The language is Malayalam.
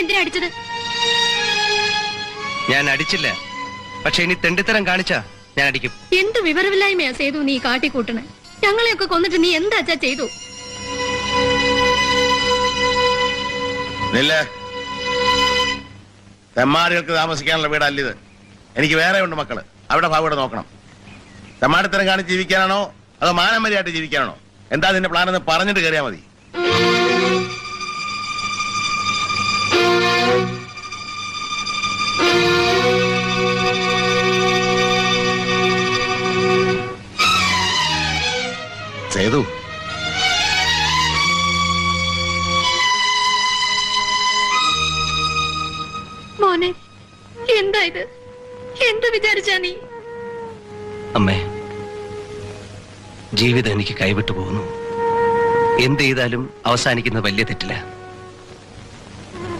എന്തിനാ അടിച്ചത്? ഞാൻ അടിച്ചില്ല, പക്ഷെ ഇനി തെണ്ടിത്തരം കാണിച്ചാ ഞാൻ അടിക്കും. എന്ത് വിവരമില്ലായ്മയാ സേതു നീ കാട്ടിക്കൂട്ടണേ? ഞങ്ങളെയൊക്കെ കൊന്നിട്ട് നീ എന്താ അച്ഛാ ചെയ്തു? തെമ്മാടികൾക്ക് താമസിക്കാനുള്ള വീടല്ലിത്. എനിക്ക് വേറെ ഉണ്ട് മക്കള്, അവിടെ ഭാവയുടെ നോക്കണം. തെമ്മാടിത്തരം കാണിച്ച് ജീവിക്കാനാണോ അതോ മാനമര്യാദയായിട്ട് ജീവിക്കാനാണോ? എന്താ നിന്റെ പ്ലാൻ എന്ന് പറഞ്ഞിട്ട് കയറിയാ മതി. സേതു, മോനെ എന്താ ഇത്? എന്ത് വിചാരിച്ചാ നീ? അമ്മേ, ജീവിതം എനിക്ക് കൈവിട്ടു പോകുന്നു. എന്ത് ചെയ്താലും അവസാനിക്കുന്ന വലിയ തെറ്റില്ല.